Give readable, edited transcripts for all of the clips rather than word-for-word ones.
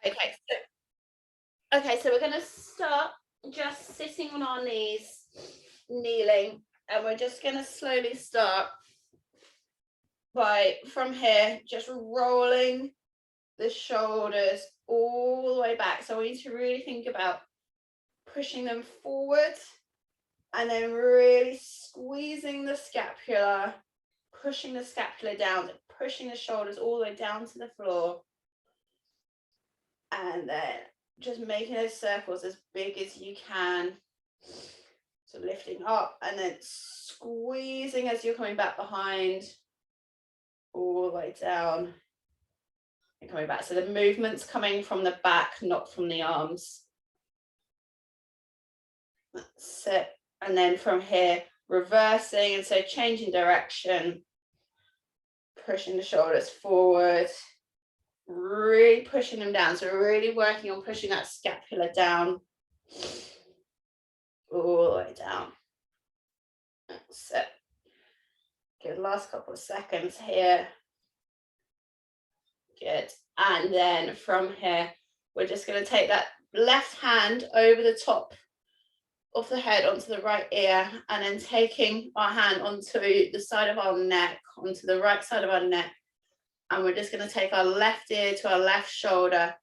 Okay, so we're going to start just sitting on our knees, kneeling, and we're just going to slowly start by, from here, just rolling the shoulders all the way back. So we need to really think about pushing them forward and then really squeezing the scapula, pushing the scapula down, pushing the shoulders all the way down to the floor. And then just making those circles as big as you can. So lifting up and then squeezing as you're coming back behind, all the way down and coming back. So the movement's coming from the back, not from the arms. That's it. And then from here, reversing, and so changing direction, pushing the shoulders forward, really pushing them down. So we're really working on pushing that scapula down, all the way down. That's it. Good, last couple of seconds here. Good. And then from here, we're just going to take that left hand over the top of the head onto the right ear, and then taking our hand onto the side of our neck, onto the right side of our neck. And we're just going to take our left ear to our left shoulder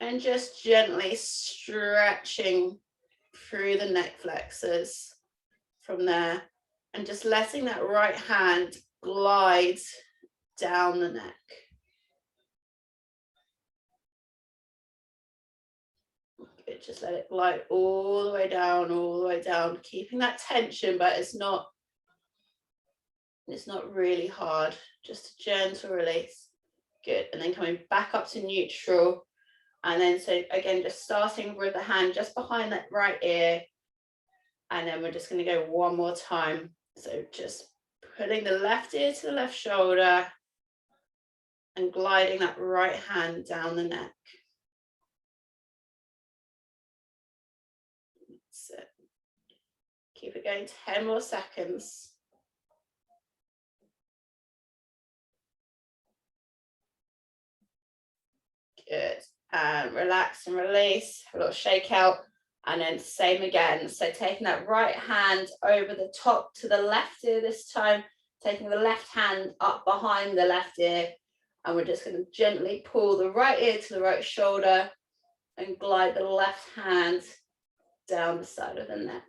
and just gently stretching through the neck flexors from there, and just letting that right hand glide down the neck. Good, just let it glide all the way down, keeping that tension, but it's not really hard, just a gentle release. Good, and then coming back up to neutral. And then so again, just starting with the hand just behind that right ear. And then we're just going to go one more time. So just putting the left ear to the left shoulder and gliding that right hand down the neck. That's it. Keep it going, 10 more seconds. Good. And relax and release, a little shake out, and then same again. So taking that right hand over the top to the left ear this time, taking the left hand up behind the left ear, and we're just going to gently pull the right ear to the right shoulder and glide the left hand down the side of the neck.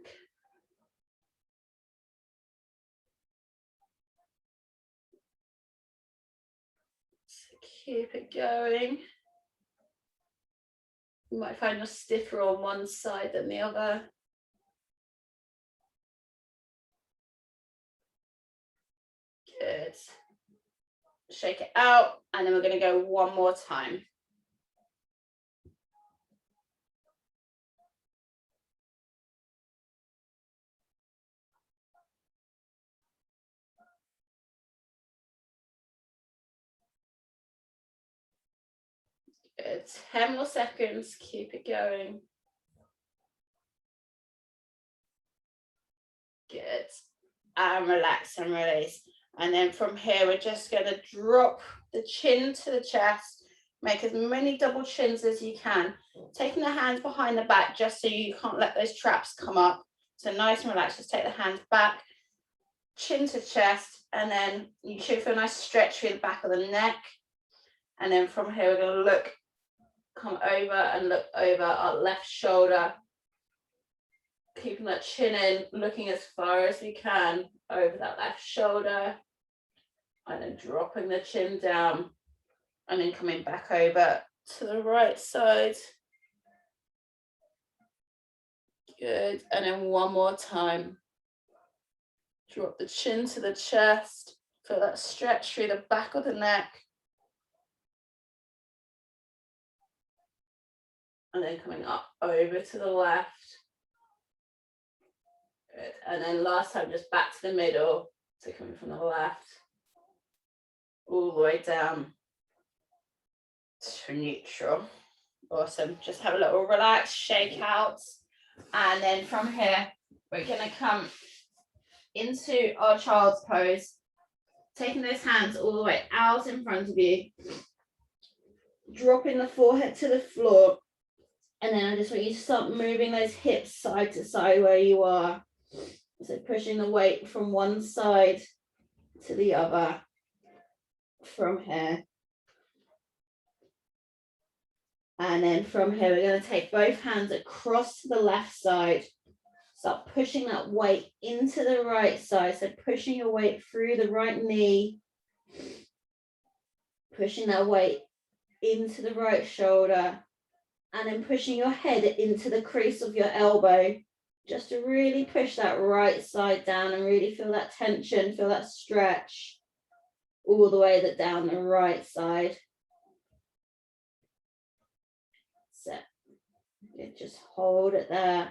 So keep it going. You might find you're stiffer on one side than the other. Good. Shake it out, and then we're going to go one more time. Good. 10 more seconds. Keep it going. Good. And relax and release. And then from here, we're just going to drop the chin to the chest. Make as many double chins as you can. Taking the hands behind the back just so you can't let those traps come up. So nice and relaxed. Just take the hands back, chin to chest, and then you should feel a nice stretch through the back of the neck. And then from here, we're going to come over and look over our left shoulder, keeping that chin in, looking as far as we can over that left shoulder, and then dropping the chin down, and then coming back over to the right side. Good, and then one more time. Drop the chin to the chest, feel that stretch through the back of the neck. And then coming up over to the left. Good. And then last time, just back to the middle. So coming from the left, all the way down to neutral. Awesome. Just have a little relax, shake out. And then from here, we're going to come into our child's pose, taking those hands all the way out in front of you. dropping the forehead to the floor. And then I just want you to start moving those hips side to side where you are. So pushing the weight from one side to the other from here. And then from here, we're going to take both hands across to the left side. Start pushing that weight into the right side. So pushing your weight through the right knee. Pushing that weight into the right shoulder. And then pushing your head into the crease of your elbow. Just to really push that right side down and really feel that tension, feel that stretch all the way down the right side. So just hold it there.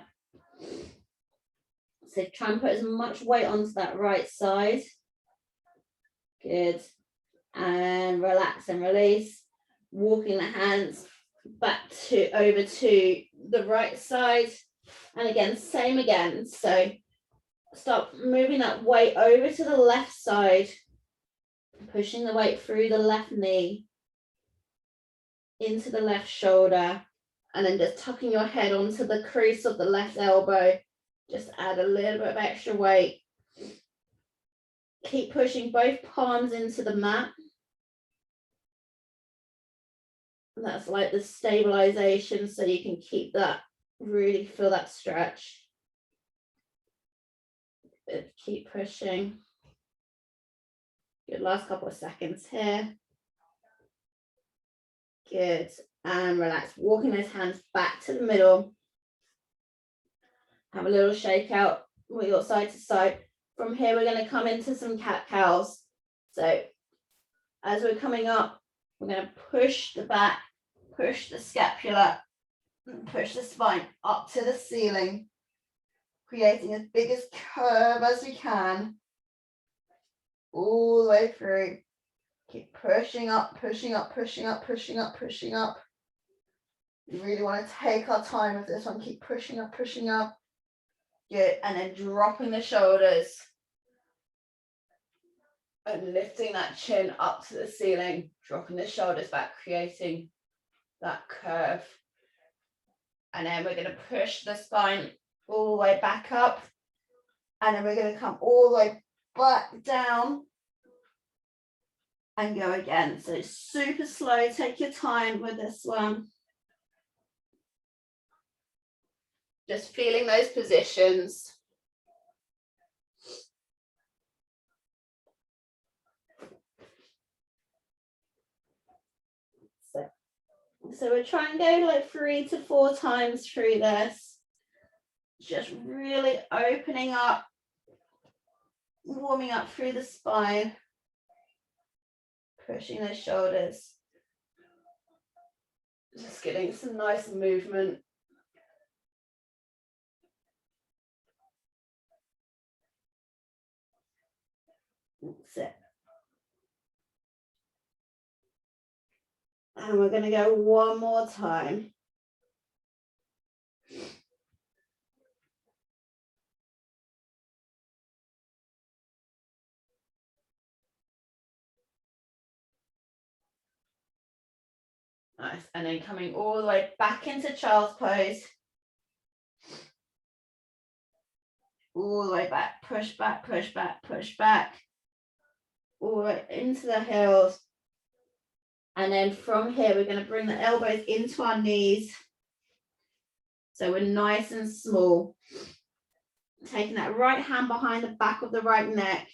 So try and put as much weight onto that right side. Good. And relax and release. Walking the hands back to over to the right side. And again, same again. So start moving that weight over to the left side. Pushing the weight through the left knee. Into the left shoulder. And then just tucking your head onto the crease of the left elbow. Just add a little bit of extra weight. Keep pushing both palms into the mat. And that's like the stabilization, so you can keep that, really feel that stretch. Keep pushing. Good, last couple of seconds here. Good, and relax. Walking those hands back to the middle. Have a little shake out with your side to side. From here, we're going to come into some cat-cows. So as we're coming up, we're going to push the back, push the scapula, and push the spine up to the ceiling, creating as big a curve as we can, all the way through. Keep pushing up, pushing up, pushing up, pushing up, pushing up. We really want to take our time with this one. Keep pushing up, pushing up. Good, and then dropping the shoulders and lifting that chin up to the ceiling, dropping the shoulders back, creating that curve. And then we're going to push the spine all the way back up, and then we're going to come all the way back down and go again. So super slow, take your time with this one. Just feeling those positions. So we're trying to go like 3 to 4 times through this. Just really opening up, warming up through the spine, pushing those shoulders. Just getting some nice movement. That's it. And we're going to go one more time. Nice. And then coming all the way back into child's pose. All the way back, push back, push back, push back. All the way into the heels. And then from here, we're going to bring the elbows into our knees. So we're nice and small. Taking that right hand behind the back of the right neck.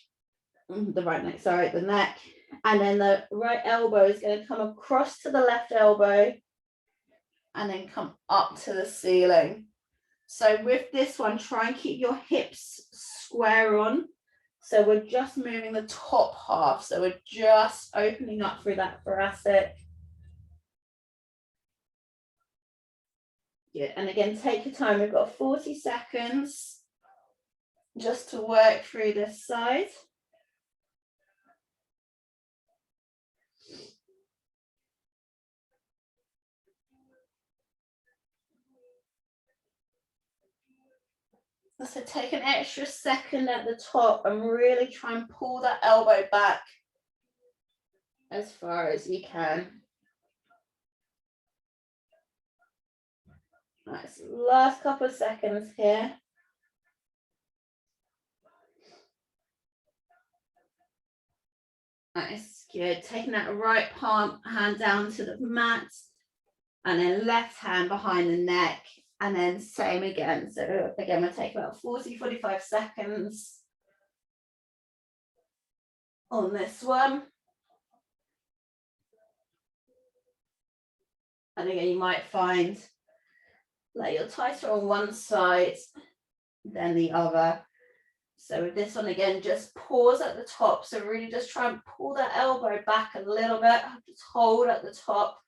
The neck. And then the right elbow is going to come across to the left elbow and then come up to the ceiling. So with this one, try and keep your hips square on. So we're just moving the top half. So we're just opening up through that thoracic. Good. And again, take your time. We've got 40 seconds just to work through this side. So take an extra second at the top and really try and pull that elbow back as far as you can. Nice, last couple of seconds here. Nice, good. Taking that right palm hand down to the mat, and then left hand behind the neck, and then same again. So again, we'll take about 40-45 seconds on this one. And again, you might find that you're tighter on one side than the other. So with this one, again, just pause at the top. So really just try and pull that elbow back a little bit. Just hold at the top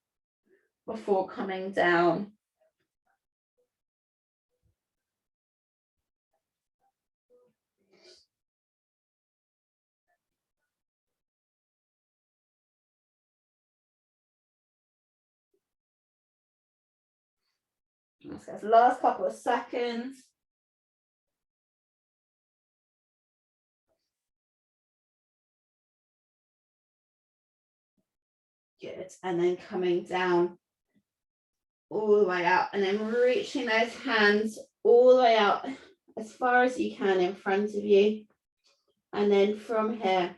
before coming down. So last couple of seconds. Good. And then coming down all the way out, and then reaching those hands all the way out as far as you can in front of you. And then from here,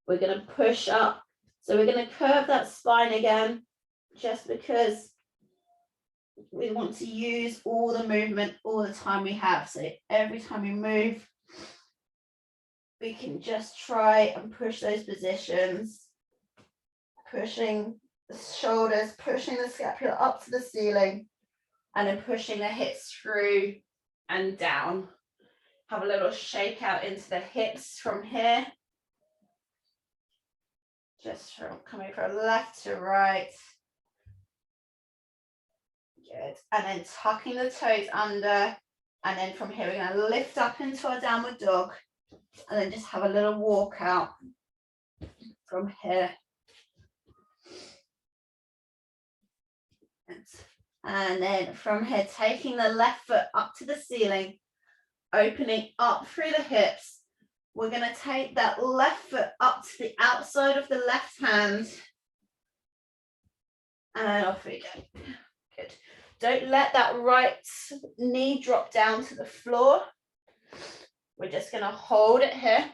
we're going to push up. So we're going to curve that spine again, just because we want to use all the movement all the time we have. So every time we move, we can just try and push those positions, pushing the shoulders, pushing the scapula up to the ceiling, and then pushing the hips through and down. Have a little shake out into the hips from here. Just from coming from left to right. Good. And then tucking the toes under. And then from here, we're going to lift up into our downward dog. And then just have a little walk out from here. And then from here, taking the left foot up to the ceiling, opening up through the hips. We're going to take that left foot up to the outside of the left hand. And off we go. Good. Don't let that right knee drop down to the floor. We're just going to hold it here.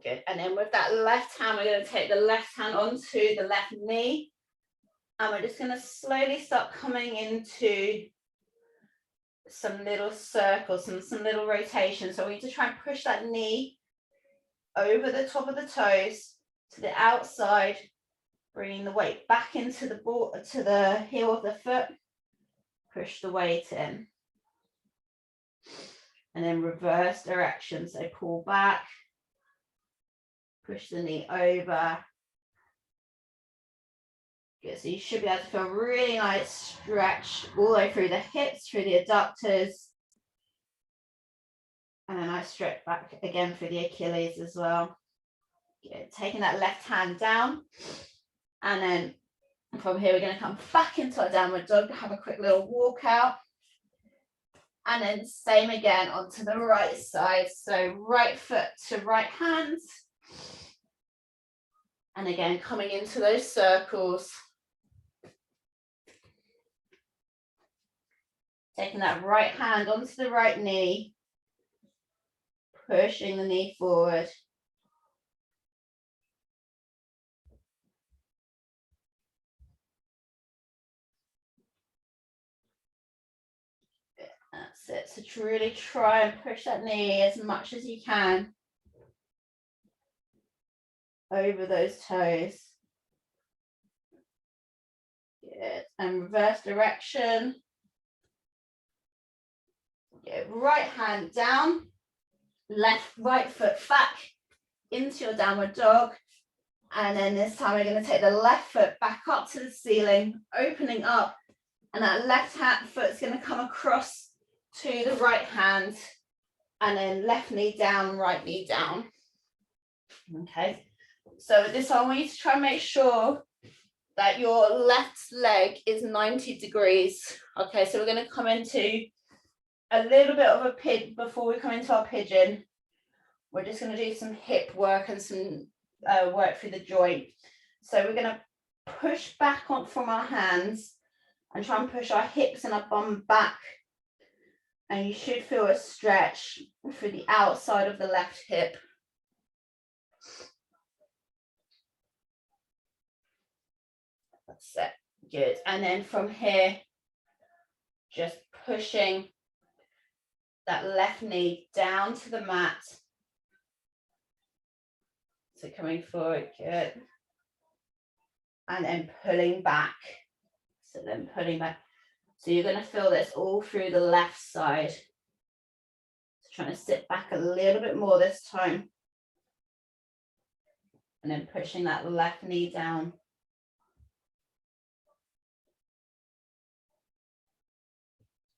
Good. And then with that left hand, we're going to take the left hand onto the left knee. And we're just going to slowly start coming into some little circles and some little rotations. So we need to try and push that knee over the top of the toes to the outside, bringing the weight back into the ball, to the heel of the foot. Push the weight in. And then reverse direction. So pull back, push the knee over. Good. So you should be able to feel a really nice stretch all the way through the hips, through the adductors. And a nice stretch back again through the Achilles as well. Good. Taking that left hand down. And then from here, we're going to come back into our downward dog, have a quick little walk out. And then same again onto the right side. So right foot to right hand. And again, coming into those circles. Taking that right hand onto the right knee. Pushing the knee forward. That's it. So to really try and push that knee as much as you can over those toes. Good. And reverse direction. Good. Right hand down. Right foot back into your downward dog. And then this time we're going to take the left foot back up to the ceiling, opening up. And that left hand foot's going to come across to the right hand. And then left knee down, right knee down. Okay. So with this one, I want you to try and make sure that your left leg is 90 degrees. Okay, so we're going to come into a little bit of a pigeon before we come into our pigeon. we're just going to do some hip work and some work through the joint. So we're going to push back on from our hands and try and push our hips and our bum back. And you should feel a stretch through the outside of the left hip. That's it. Good. And then from here, just pushing that left knee down to the mat. So coming forward, good. And then pulling back. So then pulling back. So you're going to feel this all through the left side. So trying to sit back a little bit more this time. And then pushing that left knee down.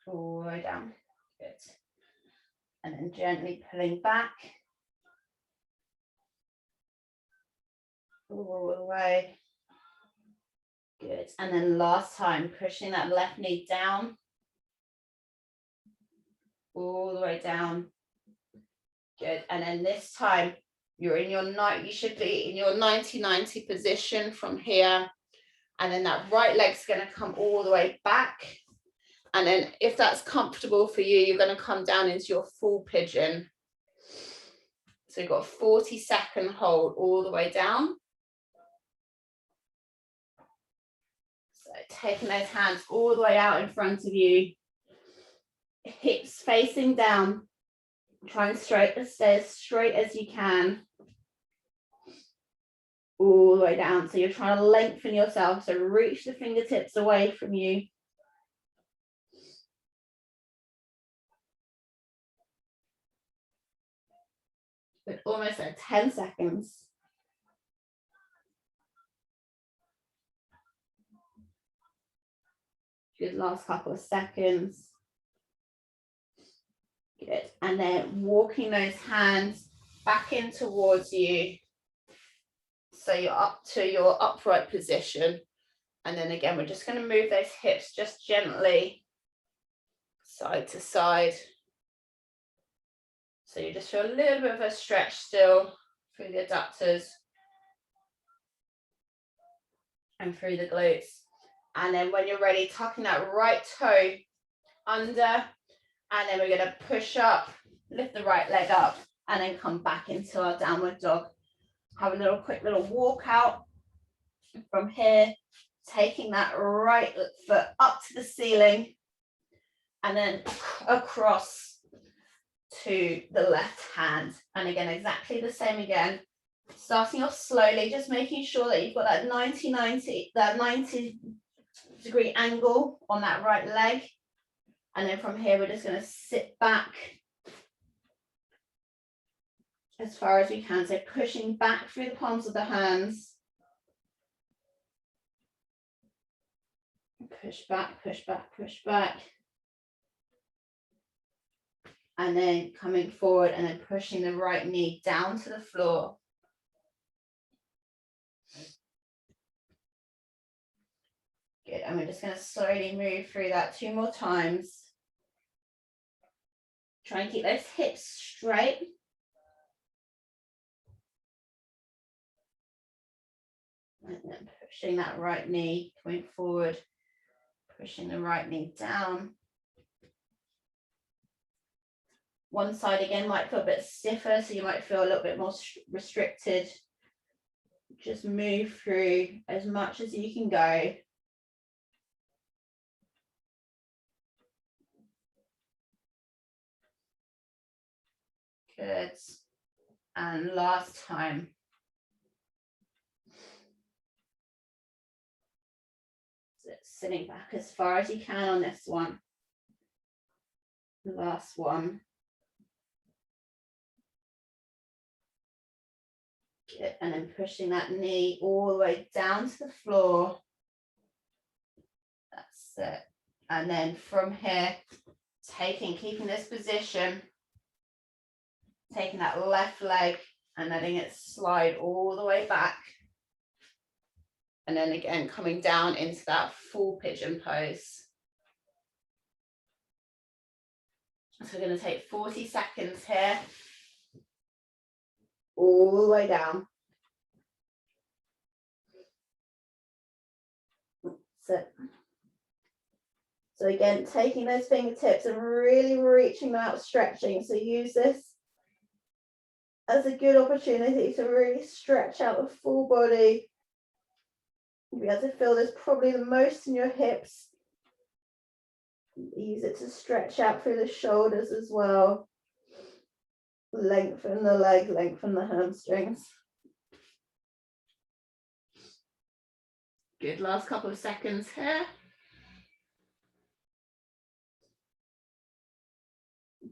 All the way down. Good. And then gently pulling back. All the way. Good. And then last time, pushing that left knee down. All the way down. Good. And then this time, you're in your you should be in your 90-90 position from here. And then that right leg's going to come all the way back. And then if that's comfortable for you, you're going to come down into your full pigeon. So you've got a 40-second hold all the way down. So taking those hands all the way out in front of you. Hips facing down. Try and stay as straight as you can. All the way down. So you're trying to lengthen yourself. So reach the fingertips away from you. But almost at 10 seconds. Good, last couple of seconds. Good, and then walking those hands back in towards you. So you're up to your upright position. And then again, we're just going to move those hips just gently side to side. So you just feel a little bit of a stretch still through the adductors and through the glutes. And then when you're ready, tucking that right toe under, and then we're going to push up, lift the right leg up, and then come back into our downward dog. Have a quick little walk out from here, taking that right foot up to the ceiling, and then across to the left hand. And again, exactly the same again. Starting off slowly, just making sure that you've got that 90-degree angle on that right leg. And then from here, we're just going to sit back as far as we can. So pushing back through the palms of the hands. Push back, push back, push back. And then coming forward and then pushing the right knee down to the floor. Good, and we're just going to slowly move through that 2 more times. Try and keep those hips straight. And then pushing that right knee, going forward, pushing the right knee down. One side again might feel a bit stiffer, so you might feel a little bit more restricted. Just move through as much as you can go. Good. And last time. So sitting back as far as you can on this one. The last one. Good. And then pushing that knee all the way down to the floor. That's it. And then from here, keeping this position, taking that left leg and letting it slide all the way back. And then again, coming down into that full pigeon pose. So we're going to take 40 seconds here. all the way down. So again, taking those fingertips and really reaching them out, stretching. So use this as a good opportunity to really stretch out the full body. You'll be able to feel this probably the most in your hips. Use it to stretch out through the shoulders as well. Lengthen the leg, lengthen the hamstrings. Good, last couple of seconds here.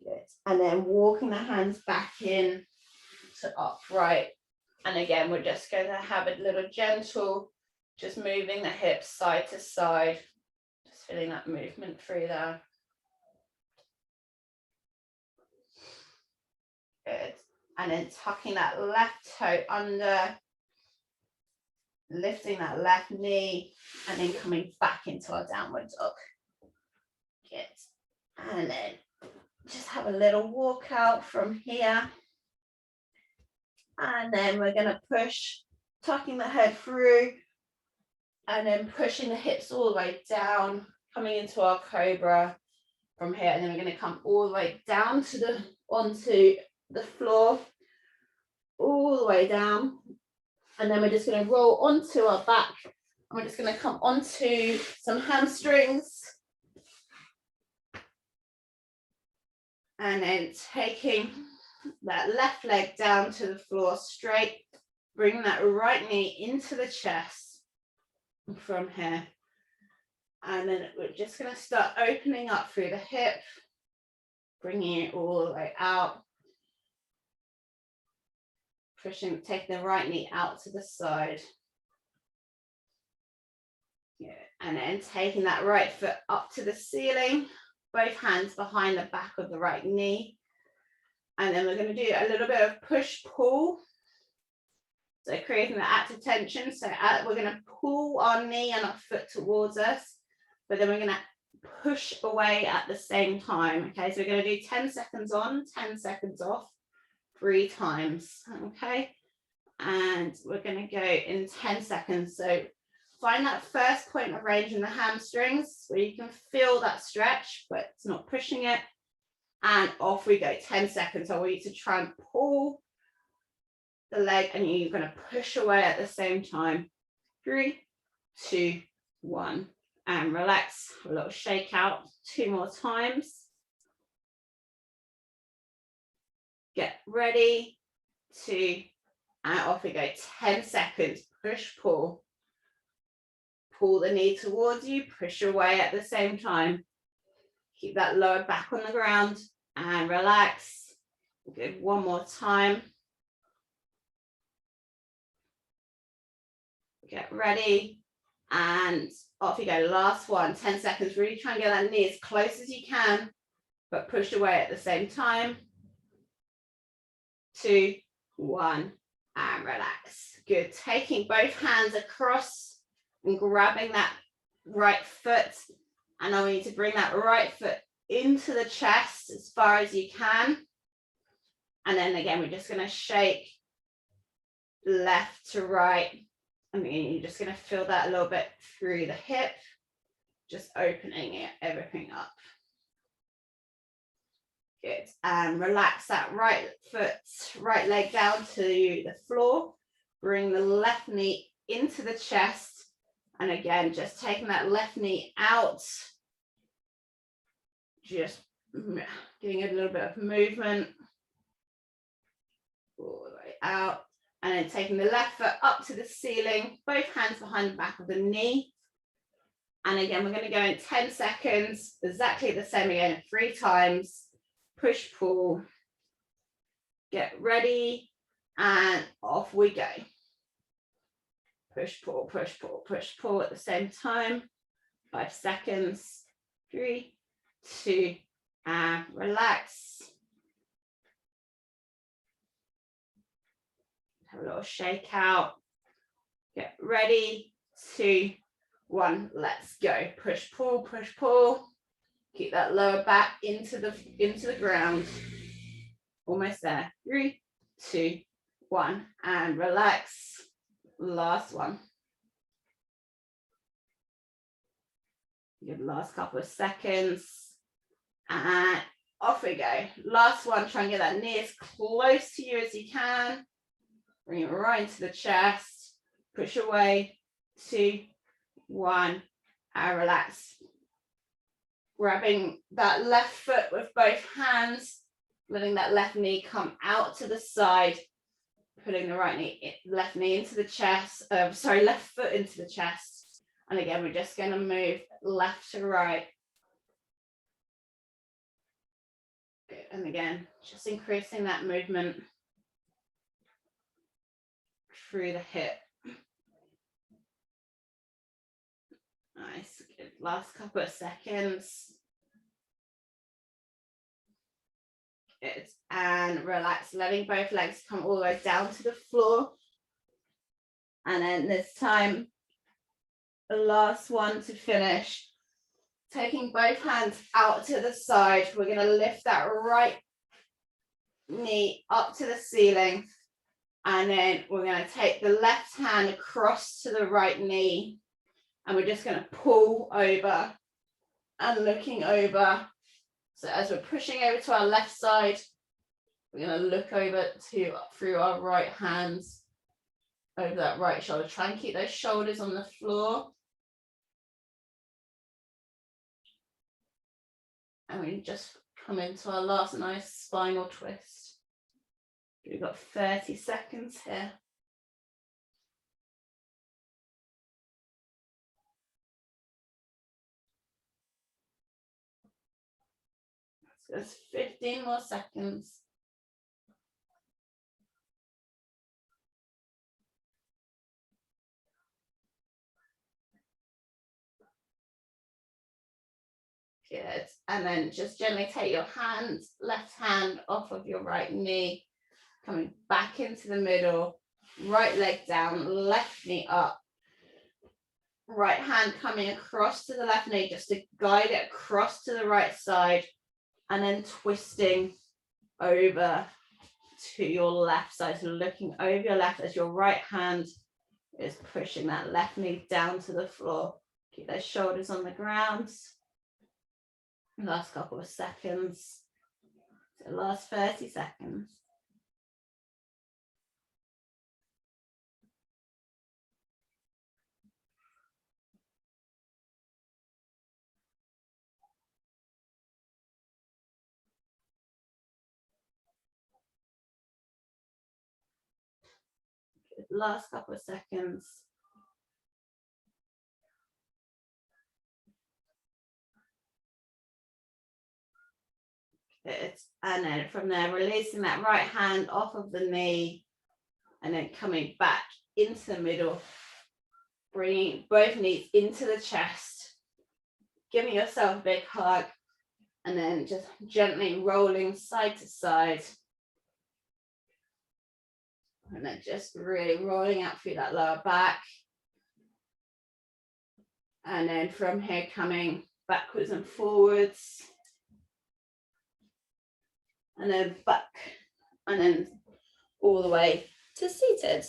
Good, and then walking the hands back in to upright. And again, we're just going to have a little gentle, just moving the hips side to side. Just feeling that movement through there. Good. And then tucking that left toe under, lifting that left knee, and then coming back into our downward dog. Good. And then just have a little walk out from here. And then we're going to push, tucking the head through, and then pushing the hips all the way down, coming into our cobra from here. And then we're going to come all the way down to onto the floor, all the way down. And then we're just going to roll onto our back. And we're just going to come onto some hamstrings. And then taking that left leg down to the floor straight, bring that right knee into the chest from here. And then we're just going to start opening up through the hip, bringing it all the way out. Pushing, taking the right knee out to the side. Yeah. And then taking that right foot up to the ceiling, both hands behind the back of the right knee. And then we're going to do a little bit of push-pull. So creating the active tension. So we're going to pull our knee and our foot towards us, but then we're going to push away at the same time. Okay, so we're going to do 10 seconds on, 10 seconds off, 3 times. Okay, and we're going to go in 10 seconds. So find that first point of range in the hamstrings where you can feel that stretch, but it's not pushing it. And off we go, 10 seconds. I want you to try and pull the leg and you're going to push away at the same time. 3, 2, 1. And relax. A little shake out. 2 more times. Get ready. 2, and off we go. 10 seconds. Push, pull. Pull the knee towards you. Push away at the same time. Keep that lower back on the ground and relax. Good, 1 more time. Get ready and off you go. Last one, 10 seconds. Really try and get that knee as close as you can, but push away at the same time. 2, 1, and relax. Good. Taking both hands across and grabbing that right foot. And I want you to bring that right foot into the chest as far as you can. And then again, we're just going to shake left to right. I mean, you're just going to feel that a little bit through the hip, just opening it, everything up. Good. And relax that right foot, right leg down to the floor. Bring the left knee into the chest. And again, just taking that left knee out. Just getting a little bit of movement. All the way out. And then taking the left foot up to the ceiling, both hands behind the back of the knee. And again, we're going to go in 10 seconds, exactly the same again, 3 times. Push, pull. Get ready. And off we go. Push, pull, push, pull, push, pull at the same time. 5 seconds. 3, 2, and relax. Have a little shake out. Get ready. 2, 1. Let's go. Push, pull, push, pull. Keep that lower back into the ground. Almost there. 3, 2, one, and relax. Last one. Give the last couple of seconds, and off we go. Last one, try and get that knee as close to you as you can. Bring it right into the chest. Push away. 2, 1, and relax. Grabbing that left foot with both hands, letting that left knee come out to the side, putting the left knee into the chest, left foot into the chest. And again, we're just going to move left to right. Good. And again, just increasing that movement through the hip. Nice. Good. Last couple of seconds. Good. And relax, letting both legs come all the way down to the floor. And then this time, the last one to finish. Taking both hands out to the side, we're going to lift that right knee up to the ceiling. And then we're going to take the left hand across to the right knee. And we're just going to pull over and looking over. So as we're pushing over to our left side, we're going to look over through our right hands over that right shoulder. Try and keep those shoulders on the floor. And we just come into our last nice spinal twist. We've got 30 seconds here. So there's 15 more seconds. Good. And then just gently take your left hand off of your right knee, coming back into the middle, right leg down, left knee up, right hand coming across to the left knee just to guide it across to the right side, and then twisting over to your left side. So looking over your left as your right hand is pushing that left knee down to the floor. Keep those shoulders on the ground. Last couple of seconds. So last 30 seconds. Good. Last couple of seconds. Good. And then from there, releasing that right hand off of the knee and then coming back into the middle, bringing both knees into the chest, giving yourself a big hug, and then just gently rolling side to side. And then just really rolling out through that lower back. And then from here, coming backwards and forwards. And then back, and then all the way to seated.